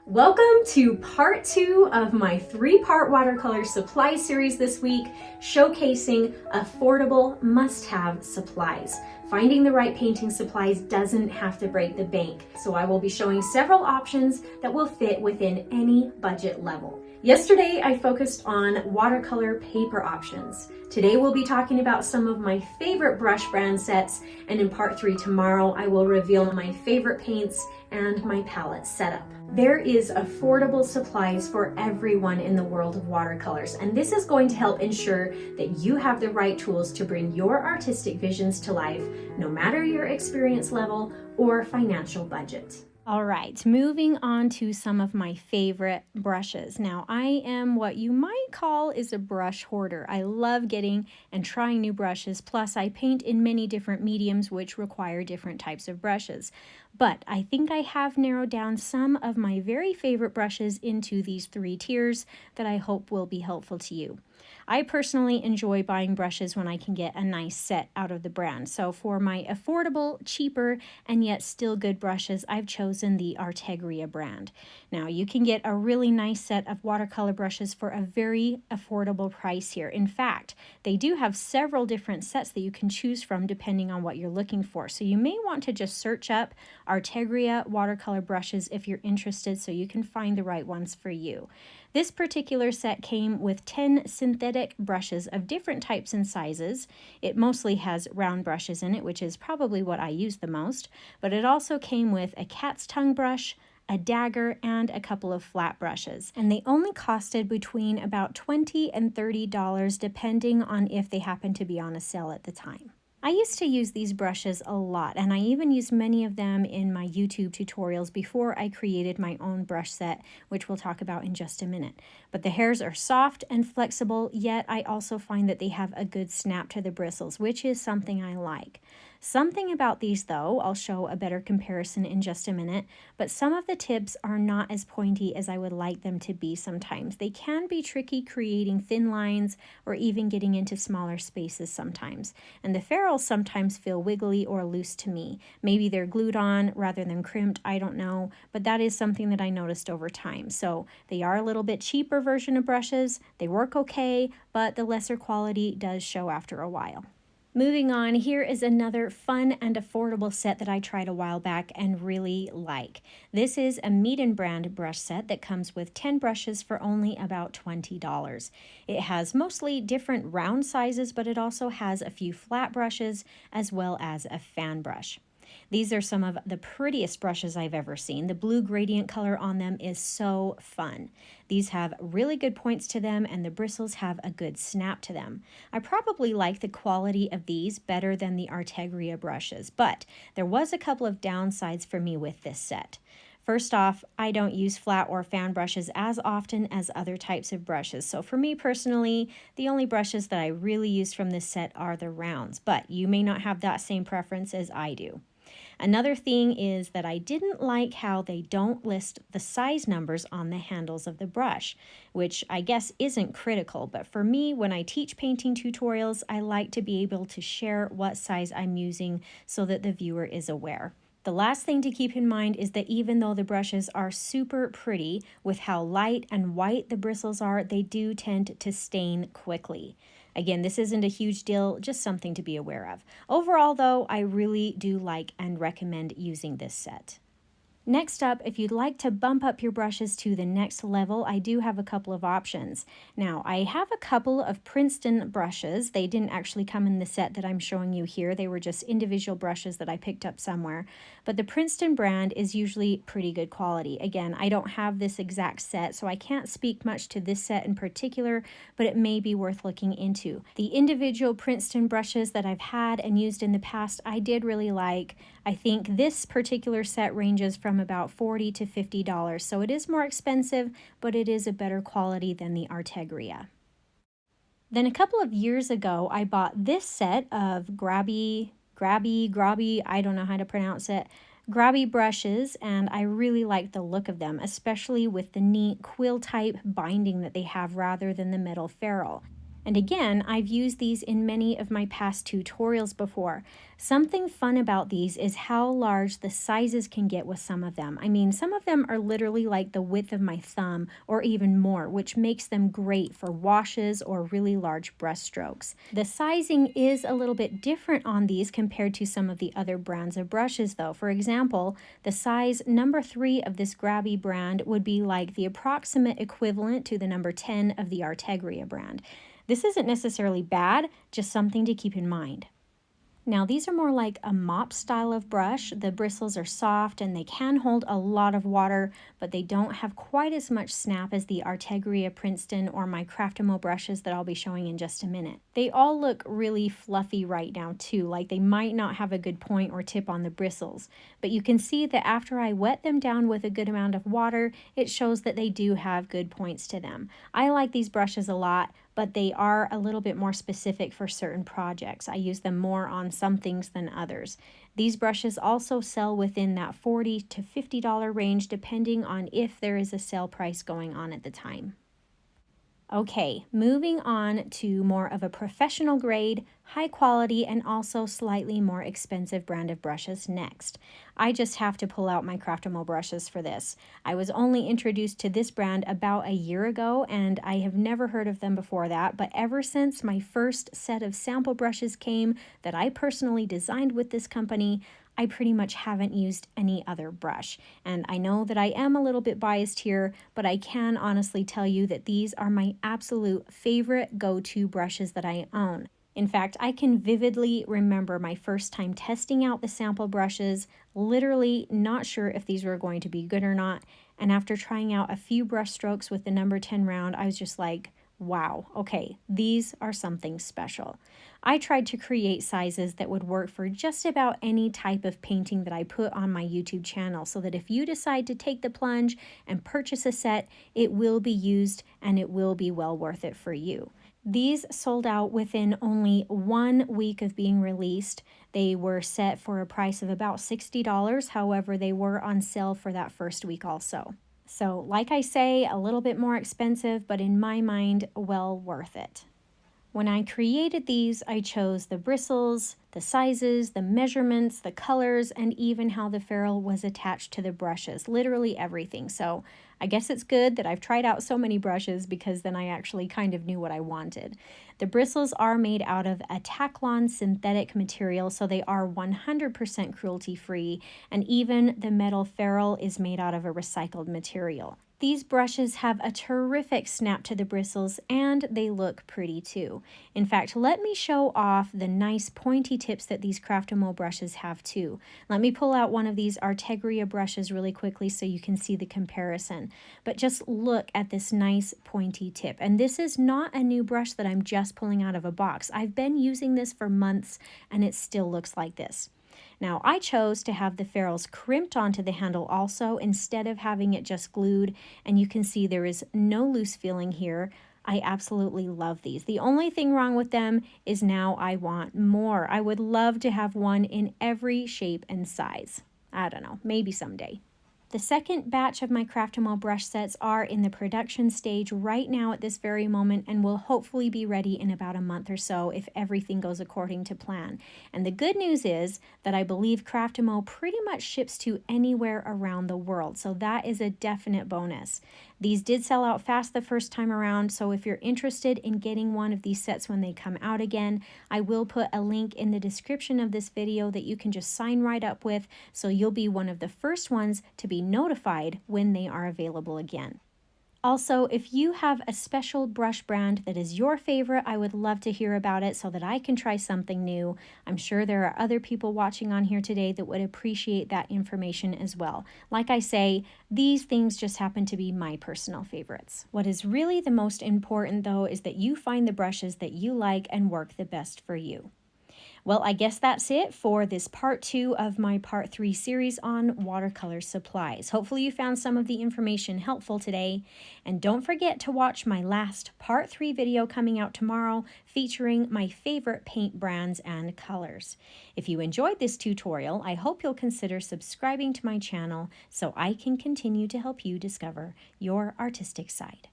Welcome to part 2 of my 3-part watercolor supply series this week, showcasing affordable must-have supplies. Finding the right painting supplies doesn't have to break the bank, so I will be showing several options that will fit within any budget level. Yesterday, I focused on watercolor paper options. Today, we'll be talking about some of my favorite brush brand sets, and in part 3 tomorrow, I will reveal my favorite paints and my palette setup. There is affordable supplies for everyone in the world of watercolors, and this is going to help ensure that you have the right tools to bring your artistic visions to life, no matter your experience level or financial budget. All right, moving on to some of my favorite brushes. Now, I am what you might call is a brush hoarder. I love getting and trying new brushes, plus I paint in many different mediums which require different types of brushes. But I think I have narrowed down some of my very favorite brushes into these 3 tiers that I hope will be helpful to you. I personally enjoy buying brushes when I can get a nice set out of the brand. So for my affordable, cheaper, and yet still good brushes, I've chosen the Artegría brand. Now you can get a really nice set of watercolor brushes for a very affordable price here. In fact, they do have several different sets that you can choose from depending on what you're looking for. So you may want to just search up Artegría watercolor brushes if you're interested so you can find the right ones for you. This particular set came with 10 synthetic brushes of different types and sizes. It mostly has round brushes in it, which is probably what I use the most, but it also came with a cat's tongue brush, a dagger, and a couple of flat brushes. And they only costed between about $20 and $30 depending on if they happen to be on a sale at the time. I used to use these brushes a lot, and I even used many of them in my YouTube tutorials before I created my own brush set, which we'll talk about in just a minute. But the hairs are soft and flexible, yet I also find that they have a good snap to the bristles, which is something I like. Something about these, though, I'll show a better comparison in just a minute, but some of the tips are not as pointy as I would like them to be sometimes. They can be tricky creating thin lines or even getting into smaller spaces sometimes. And the ferrules sometimes feel wiggly or loose to me. Maybe they're glued on rather than crimped, I don't know, but that is something that I noticed over time. So they are a little bit cheaper version of brushes. They work okay, but the lesser quality does show after a while. Moving on, here is another fun and affordable set that I tried a while back and really like. This is a Meeden brand brush set that comes with 10 brushes for only about $20. It has mostly different round sizes, but it also has a few flat brushes as well as a fan brush. These are some of the prettiest brushes I've ever seen. The blue gradient color on them is so fun. These have really good points to them and the bristles have a good snap to them. I probably like the quality of these better than the Artegría brushes, but there was a couple of downsides for me with this set. First off, I don't use flat or fan brushes as often as other types of brushes. So for me personally, the only brushes that I really use from this set are the rounds, but you may not have that same preference as I do. Another thing is that I didn't like how they don't list the size numbers on the handles of the brush, which I guess isn't critical, but for me, when I teach painting tutorials, I like to be able to share what size I'm using so that the viewer is aware. The last thing to keep in mind is that even though the brushes are super pretty with how light and white the bristles are, they do tend to stain quickly. Again, this isn't a huge deal, just something to be aware of. Overall, though, I really do like and recommend using this set. Next up, if you'd like to bump up your brushes to the next level, I do have a couple of options. Now, I have a couple of Princeton brushes. They didn't actually come in the set that I'm showing you here. They were just individual brushes that I picked up somewhere. But the Princeton brand is usually pretty good quality. Again, I don't have this exact set, so I can't speak much to this set in particular, but it may be worth looking into. The individual Princeton brushes that I've had and used in the past, I did really like. I think this particular set ranges from about $40 to $50, so it is more expensive, but it is a better quality than the Artegría. Then a couple of years ago, I bought this set of grabby, I don't know how to pronounce it, grabby brushes, and I really like the look of them, especially with the neat quill type binding that they have rather than the metal ferrule. And again, I've used these in many of my past tutorials before. Something fun about these is how large the sizes can get with some of them. I mean, some of them are literally like the width of my thumb or even more, which makes them great for washes or really large brush strokes. The sizing is a little bit different on these compared to some of the other brands of brushes though. For example, the size number 3 of this Grabby brand would be like the approximate equivalent to the number 10 of the Artegría brand. This isn't necessarily bad, just something to keep in mind. Now these are more like a mop style of brush. The bristles are soft and they can hold a lot of water, but they don't have quite as much snap as the Artegría Princeton or my Craftamo brushes that I'll be showing in just a minute. They all look really fluffy right now too, like they might not have a good point or tip on the bristles. But you can see that after I wet them down with a good amount of water, it shows that they do have good points to them. I like these brushes a lot, but they are a little bit more specific for certain projects. I use them more on some things than others. These brushes also sell within that $40 to $50 range depending on if there is a sale price going on at the time. Okay, moving on to more of a professional grade, high quality, and also slightly more expensive brand of brushes next. I just have to pull out my Craftamo brushes for this. I was only introduced to this brand about a year ago, and I have never heard of them before that, but ever since my first set of sample brushes came that I personally designed with this company, I pretty much haven't used any other brush. And I know that I am a little bit biased here, but I can honestly tell you that these are my absolute favorite go-to brushes that I own. In fact, I can vividly remember my first time testing out the sample brushes, literally not sure if these were going to be good or not. And after trying out a few brush strokes with the number 10 round, I was just like, wow, okay, these are something special. I tried to create sizes that would work for just about any type of painting that I put on my YouTube channel so that if you decide to take the plunge and purchase a set, it will be used and it will be well worth it for you. These sold out within only 1 week of being released. They were set for a price of about $60, however, they were on sale for that first week also. So, like I say, a little bit more expensive, but in my mind, well worth it. When I created these, I chose the bristles, the sizes, the measurements, the colors, and even how the ferrule was attached to the brushes, literally everything. So I guess it's good that I've tried out so many brushes because then I actually kind of knew what I wanted. The bristles are made out of a Taclon synthetic material, so they are 100% cruelty-free, and even the metal ferrule is made out of a recycled material. These brushes have a terrific snap to the bristles and they look pretty too. In fact, let me show off the nice pointy tips that these Craftamo brushes have too. Let me pull out one of these Artegría brushes really quickly so you can see the comparison. But just look at this nice pointy tip. And this is not a new brush that I'm just pulling out of a box. I've been using this for months and it still looks like this. Now, I chose to have the ferrules crimped onto the handle also instead of having it just glued, and you can see there is no loose feeling here. I absolutely love these. The only thing wrong with them is now I want more. I would love to have one in every shape and size. I don't know, maybe someday. The second batch of my Craftamo brush sets are in the production stage right now at this very moment and will hopefully be ready in about a month or so if everything goes according to plan. And the good news is that I believe Craftamo pretty much ships to anywhere around the world, so that is a definite bonus. These did sell out fast the first time around, so if you're interested in getting one of these sets when they come out again, I will put a link in the description of this video that you can just sign right up with, so you'll be one of the first ones to be notified when they are available again. Also, if you have a special brush brand that is your favorite, I would love to hear about it so that I can try something new. I'm sure there are other people watching on here today that would appreciate that information as well. Like I say, these things just happen to be my personal favorites. What is really the most important though is that you find the brushes that you like and work the best for you. Well, I guess that's it for this part 2 of my part 3 series on watercolor supplies. Hopefully you found some of the information helpful today. And don't forget to watch my last part 3 video coming out tomorrow featuring my favorite paint brands and colors. If you enjoyed this tutorial, I hope you'll consider subscribing to my channel so I can continue to help you discover your artistic side.